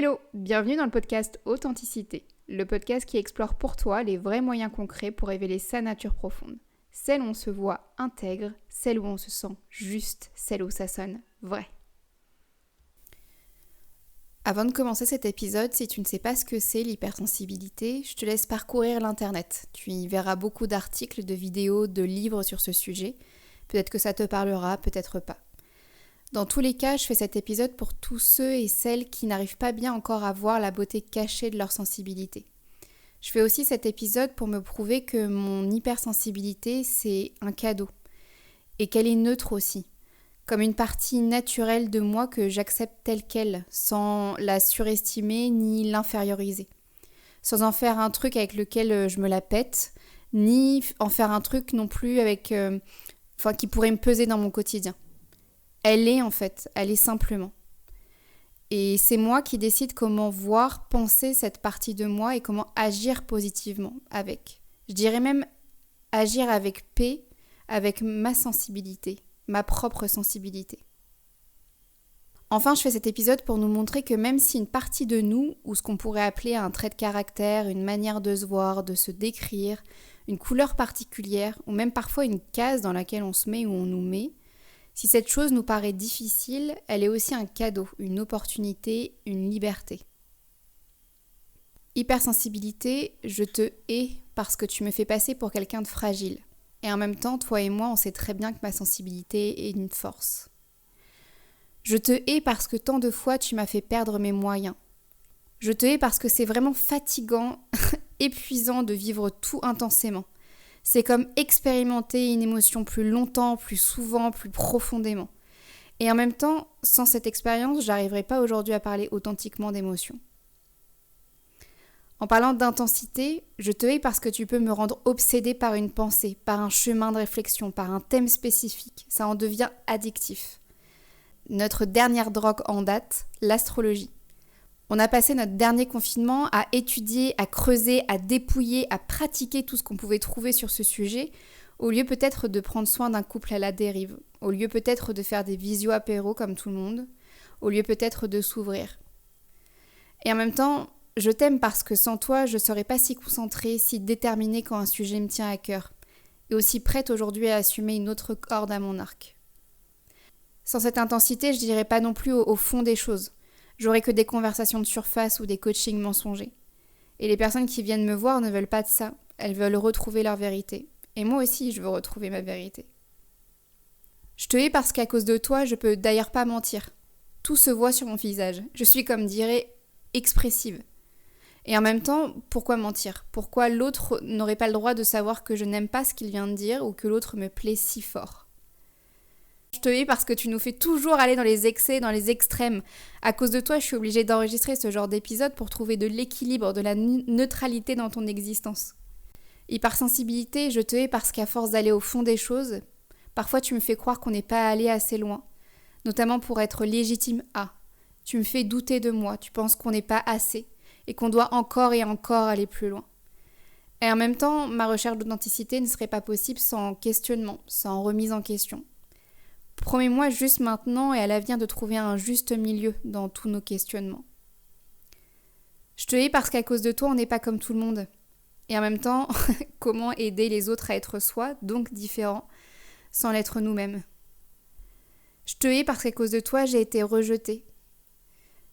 Hello, bienvenue dans le podcast Authenticité, le podcast qui explore pour toi les vrais moyens concrets pour révéler sa nature profonde. Celle où on se voit intègre, celle où on se sent juste, celle où ça sonne vrai. Avant de commencer cet épisode, si tu ne sais pas ce que c'est l'hypersensibilité, je te laisse parcourir l'internet. Tu y verras beaucoup d'articles, de vidéos, de livres sur ce sujet. Peut-être que ça te parlera, peut-être pas. Dans tous les cas, je fais cet épisode pour tous ceux et celles qui n'arrivent pas bien encore à voir la beauté cachée de leur sensibilité. Je fais aussi cet épisode pour me prouver que mon hypersensibilité, c'est un cadeau. Et qu'elle est neutre aussi. Comme une partie naturelle de moi que j'accepte telle qu'elle, sans la surestimer ni l'inférioriser. Sans en faire un truc avec lequel je me la pète, ni en faire un truc non plus qui pourrait me peser dans mon quotidien. Elle est en fait, elle est simplement. Et c'est moi qui décide comment voir, penser cette partie de moi et comment agir positivement avec. Je dirais même agir avec paix, avec ma sensibilité, ma propre sensibilité. Enfin, je fais cet épisode pour nous montrer que même si une partie de nous, ou ce qu'on pourrait appeler un trait de caractère, une manière de se voir, de se décrire, une couleur particulière, ou même parfois une case dans laquelle on se met ou on nous met, si cette chose nous paraît difficile, elle est aussi un cadeau, une opportunité, une liberté. Hypersensibilité, je te hais parce que tu me fais passer pour quelqu'un de fragile. Et en même temps, toi et moi, on sait très bien que ma sensibilité est une force. Je te hais parce que tant de fois tu m'as fait perdre mes moyens. Je te hais parce que c'est vraiment fatigant, épuisant de vivre tout intensément. C'est comme expérimenter une émotion plus longtemps, plus souvent, plus profondément. Et en même temps, sans cette expérience, j'arriverai pas aujourd'hui à parler authentiquement d'émotions. En parlant d'intensité, je te hais parce que tu peux me rendre obsédée par une pensée, par un chemin de réflexion, par un thème spécifique. Ça en devient addictif. Notre dernière drogue en date, l'astrologie. On a passé notre dernier confinement à étudier, à creuser, à dépouiller, à pratiquer tout ce qu'on pouvait trouver sur ce sujet, au lieu peut-être de prendre soin d'un couple à la dérive, au lieu peut-être de faire des visio-apéros comme tout le monde, au lieu peut-être de s'ouvrir. Et en même temps, je t'aime parce que sans toi, je ne serais pas si concentrée, si déterminée quand un sujet me tient à cœur, et aussi prête aujourd'hui à assumer une autre corde à mon arc. Sans cette intensité, je dirais pas non plus au fond des choses. J'aurai que des conversations de surface ou des coachings mensongers. Et les personnes qui viennent me voir ne veulent pas de ça. Elles veulent retrouver leur vérité. Et moi aussi, je veux retrouver ma vérité. Je te hais parce qu'à cause de toi, je peux d'ailleurs pas mentir. Tout se voit sur mon visage. Je suis, comme dirait, expressive. Et en même temps, pourquoi mentir ? Pourquoi l'autre n'aurait pas le droit de savoir que je n'aime pas ce qu'il vient de dire ou que l'autre me plaît si fort ? Je te hais parce que tu nous fais toujours aller dans les excès, dans les extrêmes. À cause de toi, je suis obligée d'enregistrer ce genre d'épisode pour trouver de l'équilibre, de la neutralité dans ton existence. Hypersensibilité, je te hais parce qu'à force d'aller au fond des choses, parfois tu me fais croire qu'on n'est pas allé assez loin, notamment pour être légitime à. Tu me fais douter de moi, tu penses qu'on n'est pas assez et qu'on doit encore et encore aller plus loin. Et en même temps, ma recherche d'authenticité ne serait pas possible sans questionnement, sans remise en question. Promets-moi juste maintenant et à l'avenir de trouver un juste milieu dans tous nos questionnements. Je te hais parce qu'à cause de toi, on n'est pas comme tout le monde. Et en même temps, comment aider les autres à être soi, donc différents, sans l'être nous-mêmes ? Je te hais parce qu'à cause de toi, j'ai été rejetée,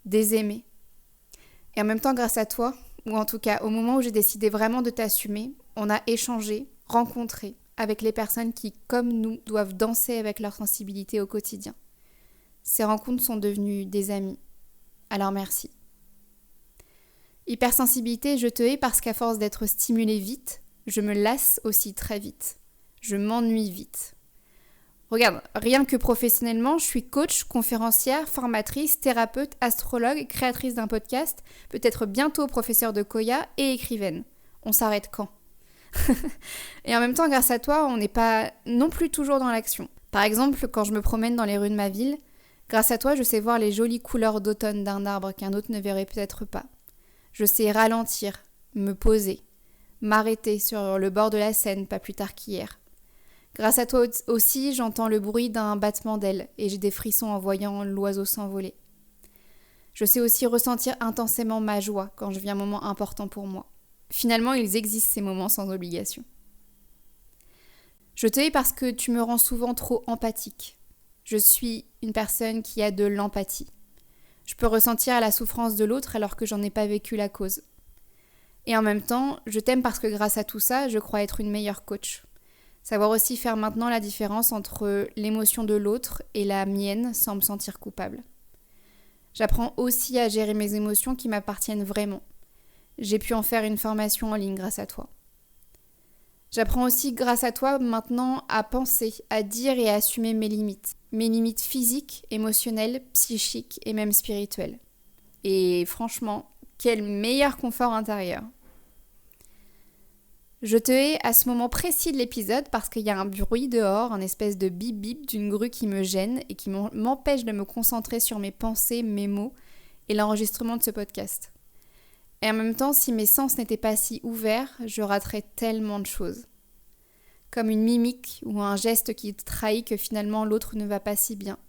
désaimée. Et en même temps, grâce à toi, ou en tout cas au moment où j'ai décidé vraiment de t'assumer, on a échangé, rencontré, avec les personnes qui, comme nous, doivent danser avec leur sensibilité au quotidien. Ces rencontres sont devenues des amis. Alors merci. Hypersensibilité, je te hais parce qu'à force d'être stimulée vite, je me lasse aussi très vite. Je m'ennuie vite. Regarde, rien que professionnellement, je suis coach, conférencière, formatrice, thérapeute, astrologue, créatrice d'un podcast, peut-être bientôt professeure de Koya et écrivaine. On s'arrête quand ? Et en même temps, grâce à toi, on n'est pas non plus toujours dans l'action. Par exemple, quand je me promène dans les rues de ma ville, grâce à toi, je sais voir les jolies couleurs d'automne d'un arbre qu'un autre ne verrait peut-être pas. Je sais ralentir, me poser, m'arrêter sur le bord de la Seine pas plus tard qu'hier. Grâce à toi aussi, j'entends le bruit d'un battement d'ailes et j'ai des frissons en voyant l'oiseau s'envoler. Je sais aussi ressentir intensément ma joie quand je vis un moment important pour moi. Finalement, ils existent ces moments sans obligation. Je te hais parce que tu me rends souvent trop empathique. Je suis une personne qui a de l'empathie. Je peux ressentir la souffrance de l'autre alors que j'en ai pas vécu la cause. Et en même temps, je t'aime parce que grâce à tout ça, je crois être une meilleure coach. Savoir aussi faire maintenant la différence entre l'émotion de l'autre et la mienne sans me sentir coupable. J'apprends aussi à gérer mes émotions qui m'appartiennent vraiment. J'ai pu en faire une formation en ligne grâce à toi. J'apprends aussi grâce à toi maintenant à penser, à dire et à assumer mes limites physiques, émotionnelles, psychiques et même spirituelles. Et franchement, quel meilleur confort intérieur. Je te hais à ce moment précis de l'épisode parce qu'il y a un bruit dehors, un espèce de bip bip d'une grue qui me gêne et qui m'empêche de me concentrer sur mes pensées, mes mots et l'enregistrement de ce podcast. Et en même temps, si mes sens n'étaient pas si ouverts, je raterais tellement de choses. Comme une mimique ou un geste qui trahit que finalement l'autre ne va pas si bien.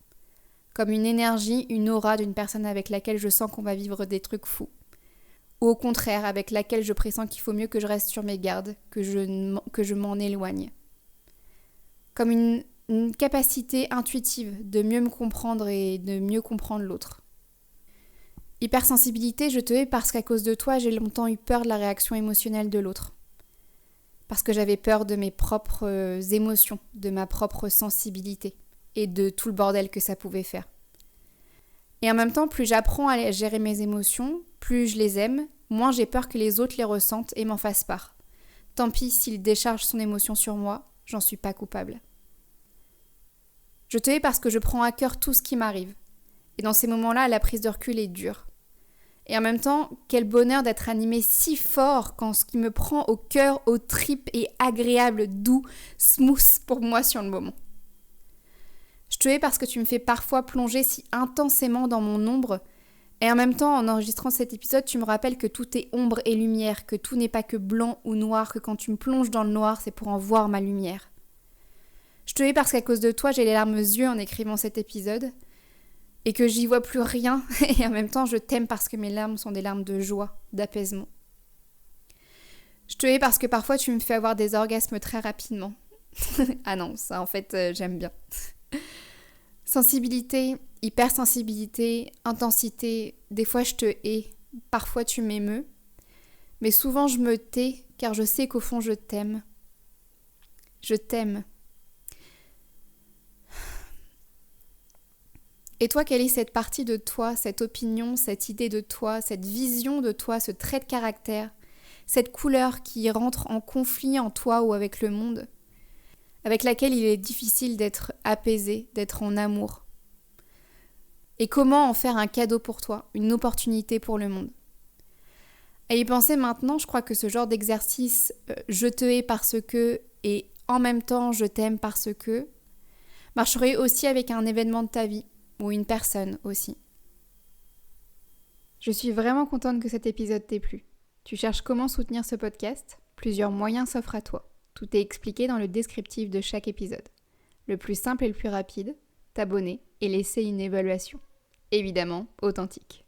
Comme une énergie, une aura d'une personne avec laquelle je sens qu'on va vivre des trucs fous. Ou au contraire, avec laquelle je pressens qu'il faut mieux que je reste sur mes gardes, que je m'en éloigne. Comme une capacité intuitive de mieux me comprendre et de mieux comprendre l'autre. Hypersensibilité, je te hais parce qu'à cause de toi, j'ai longtemps eu peur de la réaction émotionnelle de l'autre. Parce que j'avais peur de mes propres émotions, de ma propre sensibilité et de tout le bordel que ça pouvait faire. Et en même temps, plus j'apprends à gérer mes émotions, plus je les aime, moins j'ai peur que les autres les ressentent et m'en fassent part. Tant pis s'il décharge son émotion sur moi, j'en suis pas coupable. Je te hais parce que je prends à cœur tout ce qui m'arrive. Et dans ces moments-là, la prise de recul est dure. Et en même temps, quel bonheur d'être animée si fort quand ce qui me prend au cœur, aux tripes est agréable, doux, smooth pour moi sur le moment. Je te hais parce que tu me fais parfois plonger si intensément dans mon ombre. Et en même temps, en enregistrant cet épisode, tu me rappelles que tout est ombre et lumière, que tout n'est pas que blanc ou noir, que quand tu me plonges dans le noir, c'est pour en voir ma lumière. Je te hais parce qu'à cause de toi, j'ai les larmes aux yeux en écrivant cet épisode, et que j'y vois plus rien, et en même temps, je t'aime parce que mes larmes sont des larmes de joie, d'apaisement. Je te hais parce que parfois, tu me fais avoir des orgasmes très rapidement. Ah non, ça en fait, j'aime bien. Sensibilité, hypersensibilité, intensité, des fois je te hais, parfois tu m'émeus, mais souvent je me tais car je sais qu'au fond je t'aime. Je t'aime. Et toi, quelle est cette partie de toi, cette opinion, cette idée de toi, cette vision de toi, ce trait de caractère, cette couleur qui rentre en conflit en toi ou avec le monde, avec laquelle il est difficile d'être apaisé, d'être en amour. Et comment en faire un cadeau pour toi, une opportunité pour le monde. À y penser maintenant, je crois que ce genre d'exercice, je te hais parce que, et en même temps je t'aime parce que, marcherait aussi avec un événement de ta vie, ou une personne aussi. Je suis vraiment contente que cet épisode t'ait plu. Tu cherches comment soutenir ce podcast ? Plusieurs moyens s'offrent à toi. Tout est expliqué dans le descriptif de chaque épisode. Le plus simple et le plus rapide, t'abonner et laisser une évaluation. Évidemment, authentique.